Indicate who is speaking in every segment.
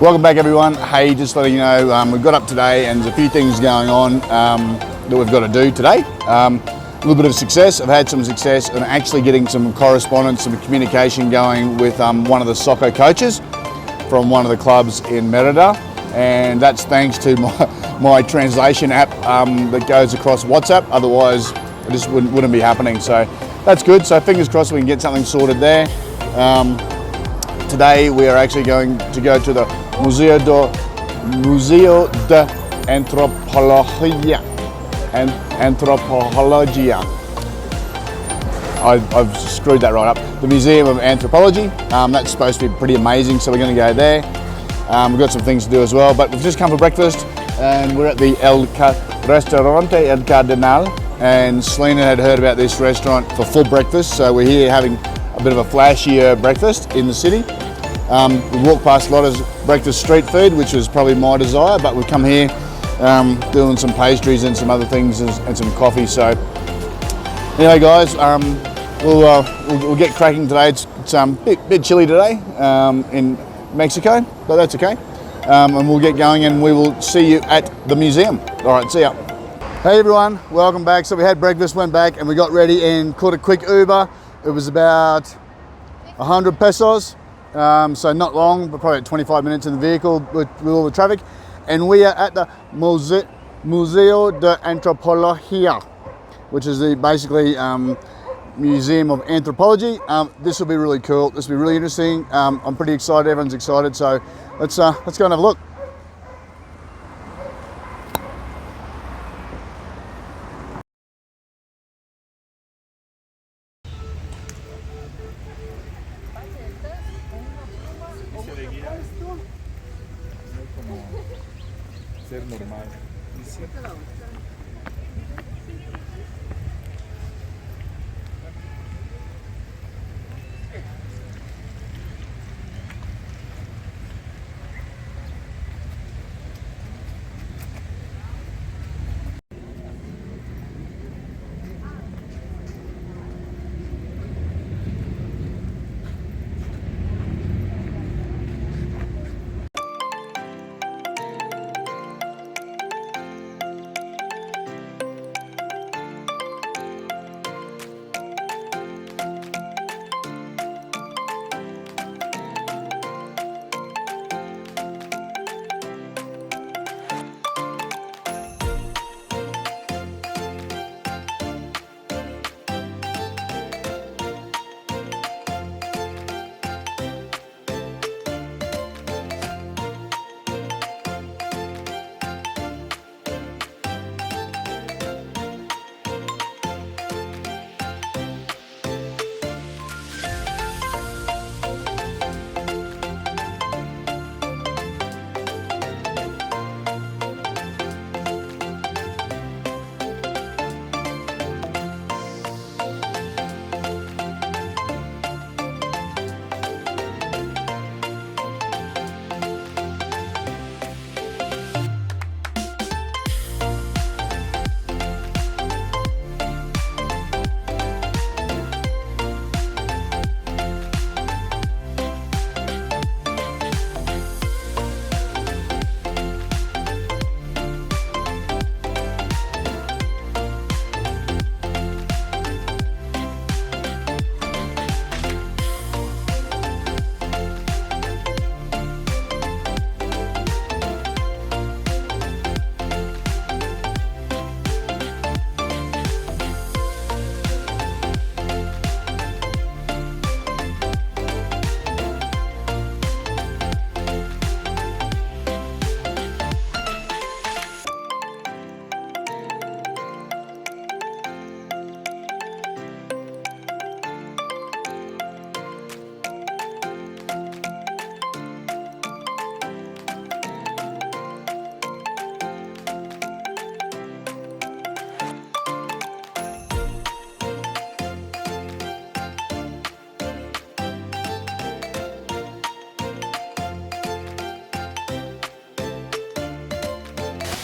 Speaker 1: Welcome back everyone. Hey, just letting you know, we've got up today and there's a few things going on that we've got to do today. A little bit of success. I've had some success in actually getting some correspondence, some communication going with one of the soccer coaches from one of the clubs in Merida, and that's thanks to my translation app that goes across WhatsApp. Otherwise, it just wouldn't be happening. So that's good. So fingers crossed we can get something sorted there. Today we are actually going to go to the Museo de Antropologia. I've screwed that right up. The Museum of Anthropology. That's supposed to be pretty amazing, so we're going to go there. We've got some things to do as well, but we've just come for breakfast and we're at the Restaurante El Cardenal, and Selena had heard about this restaurant for full breakfast, so we're here having a bit of a flashier breakfast in the city. We walked past a lot of breakfast street food, which was probably my desire, but we've come here doing some pastries and some other things and some coffee. So anyway guys, we'll get cracking today. It's a bit chilly today in Mexico, but that's okay. And we'll get going and we will see you at the museum. All right, see ya. Hey everyone, welcome back. So we had breakfast, went back and we got ready and caught a quick Uber. It was about 100 pesos. So not long, but probably 25 minutes in the vehicle with all the traffic. And we are at the Museo de Antropologia, which is the basically Museum of Anthropology. This will be really cool. This will be really interesting. I'm pretty excited. Everyone's excited. So let's go and have a look.
Speaker 2: Ser normal.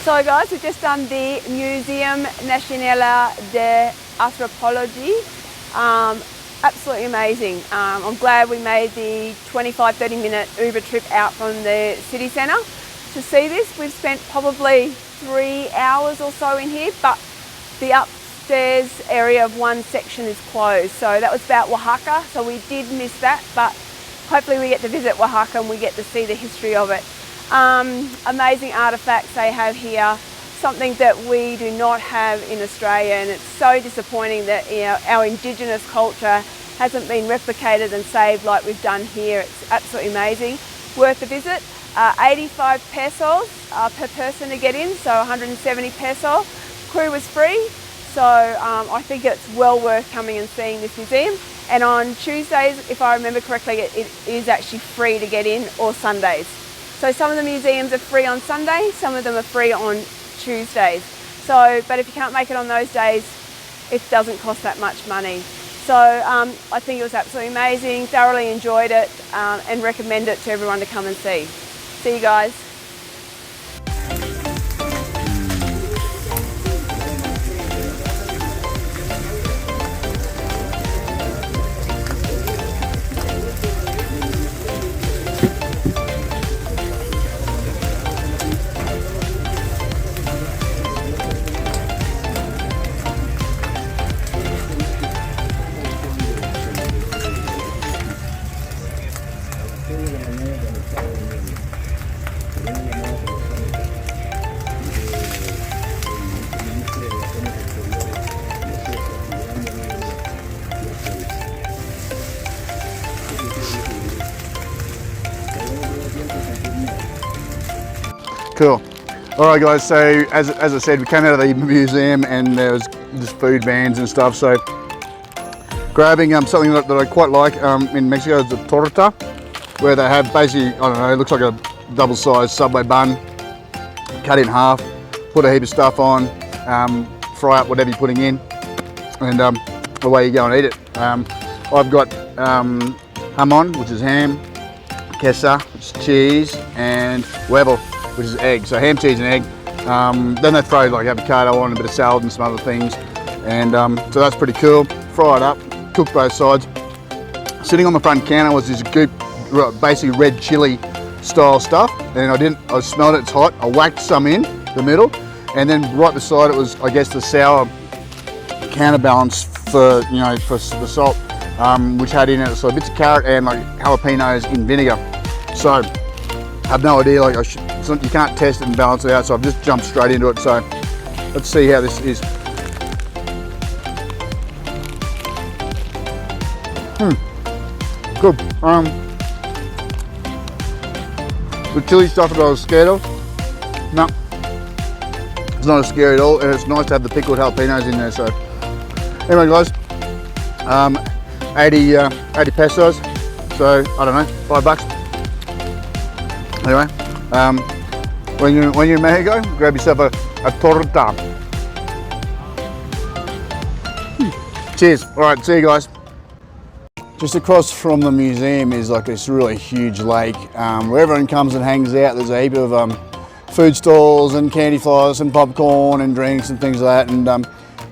Speaker 3: So guys, we've just done the Museum Nacional de Antropology. absolutely amazing. I'm glad we made the 25-30 minute Uber trip out from the city centre to see this. We've spent probably 3 hours or so in here, but the upstairs area of one section is closed. So that was about Oaxaca, so we did miss that, but hopefully we get to visit Oaxaca and we get to see the history of it. Amazing artefacts they have here, something that we do not have in Australia, and it's so disappointing that our Indigenous culture hasn't been replicated and saved like we've done here. It's absolutely amazing, worth a visit. 85 pesos per person to get in, so 170 peso. Crew was free, so I think it's well worth coming and seeing this museum. And on Tuesdays, if I remember correctly, it is actually free to get in, or Sundays. So some of the museums are free on Sunday, some of them are free on Tuesdays. So, but if you can't make it on those days, it doesn't cost that much money. So I think it was absolutely amazing, thoroughly enjoyed it, and recommend it to everyone to come and see. See you guys.
Speaker 1: Cool. All right, guys. So as I said, we came out of the museum and there was just food vans and stuff. So grabbing something that I quite like in Mexico is the torta, where they have basically, I don't know, it looks like a double-sized Subway bun, cut in half, put a heap of stuff on, fry up whatever you're putting in, and away you go and eat it. I've got jamon, which is ham, queso, which is cheese, and huevo, which is egg. So ham, cheese and egg. Then they throw like avocado on, a bit of salad and some other things. And so that's pretty cool. Fry it up, cook both sides. Sitting on the front counter was this goop, basically red chili style stuff. And I smelled it, it's hot. I whacked some in the middle. And then right beside it was, I guess, the sour counterbalance for, for the salt, which had in it so bits of carrot and like jalapenos in vinegar. So I have no idea, you can't test it and balance it out, so I've just jumped straight into it. So let's see how this is. Good. The chili stuff that I was scared of, no, it's not as scary at all, and it's nice to have the pickled jalapenos in there. So anyway, guys, 80 pesos, so I don't know, $5. Anyway, when you're in Mexico, grab yourself a torta. Cheers. All right, see you guys. Just across from the museum is like this really huge lake where everyone comes and hangs out. There's a heap of food stalls and candy floss and popcorn and drinks and things like that. And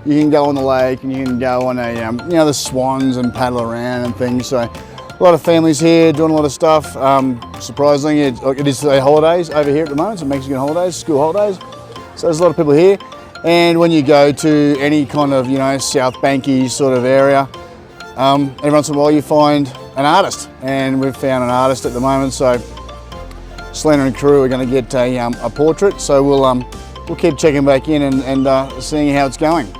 Speaker 1: you can go on the lake and you can go on the swans and paddle around and things. So a lot of families here doing a lot of stuff. Surprisingly, it is the holidays over here at the moment, so Mexican holidays, school holidays. So there's a lot of people here. And when you go to any kind of, South Banky sort of area, every once in a while you find an artist. And we've found an artist at the moment. So Selena and crew are going to get a portrait. So we'll keep checking back in and seeing how it's going.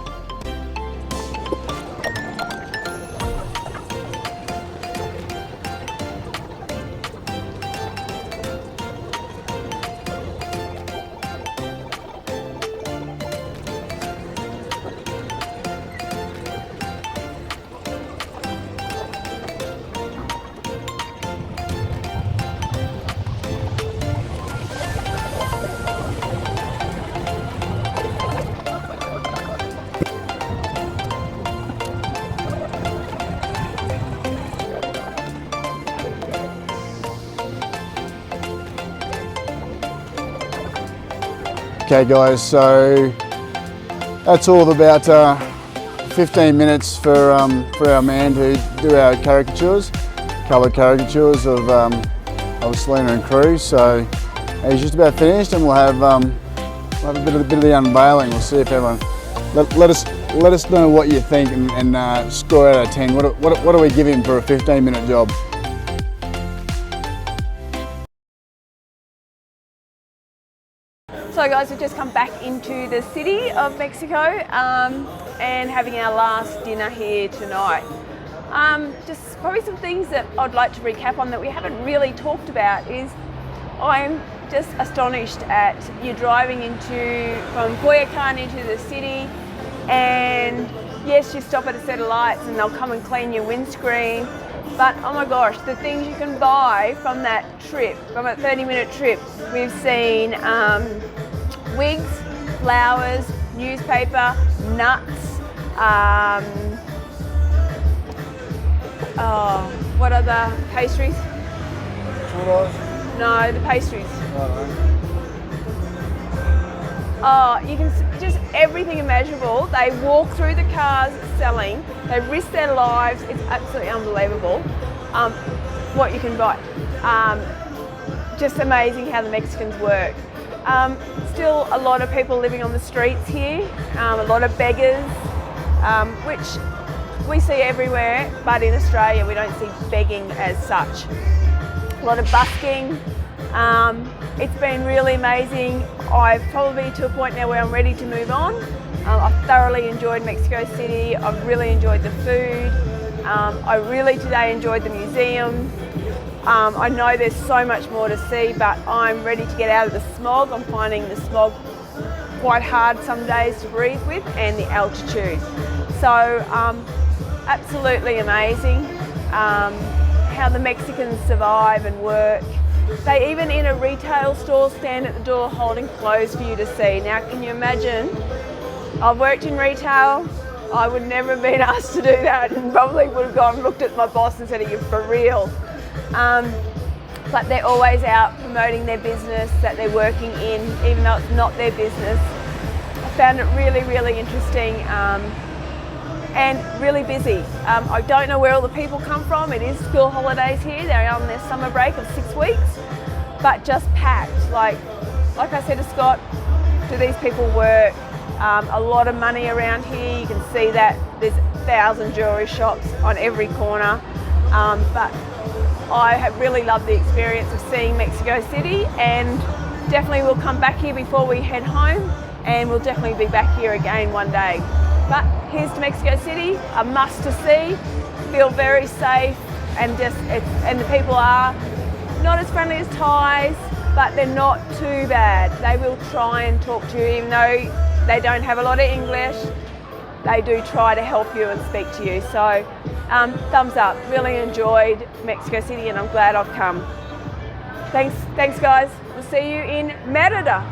Speaker 1: Okay guys, so that's all about 15 minutes for our man to do our caricatures, coloured caricatures of Selena and crew. So he's just about finished, and we'll have a bit of the unveiling. We'll see if everyone let us know what you think and score out of 10. What do we give him for a 15-minute job?
Speaker 3: So guys, we've just come back into the city of Mexico and having our last dinner here tonight. Just probably some things that I'd like to recap on that we haven't really talked about is I'm just astonished at you driving from Coyoacán into the city, and yes, you stop at a set of lights and they'll come and clean your windscreen, but oh my gosh, the things you can buy from that trip, from a 30-minute trip. We've seen wigs, flowers, newspaper, nuts, what other pastries? No, the pastries. You can just everything imaginable. They walk through the cars selling. They risk their lives. It's absolutely unbelievable what you can buy. Just amazing how the Mexicans work. Still a lot of people living on the streets here, a lot of beggars, which we see everywhere, but in Australia we don't see begging as such. A lot of busking. It's been really amazing. I've probably to a point now where I'm ready to move on. I've thoroughly enjoyed Mexico City. I've really enjoyed the food. I really today enjoyed the museum. I know there's so much more to see, but I'm ready to get out of the smog. I'm finding the smog quite hard some days to breathe with, and the altitude. So absolutely amazing how the Mexicans survive and work. They even in a retail store stand at the door holding clothes for you to see. Now can you imagine, I've worked in retail, I would never have been asked to do that and probably would have gone and looked at my boss and said, are you for real? But they're always out promoting their business that they're working in, even though it's not their business. I found it really, really interesting and really busy. I don't know where all the people come from. It is school holidays here. They're on their summer break of 6 weeks, but just packed. Like I said to Scott, do these people work? A lot of money around here. You can see that there's 1,000 jewellery shops on every corner. But I have really loved the experience of seeing Mexico City, and definitely we'll come back here before we head home, and we'll definitely be back here again one day. But here's to Mexico City, a must to see. Feel very safe, and the people are not as friendly as Thais, but they're not too bad. They will try and talk to you, even though they don't have a lot of English. They do try to help you and speak to you. So thumbs up, really enjoyed Mexico City, and I'm glad I've come. Thanks guys, we'll see you in Merida.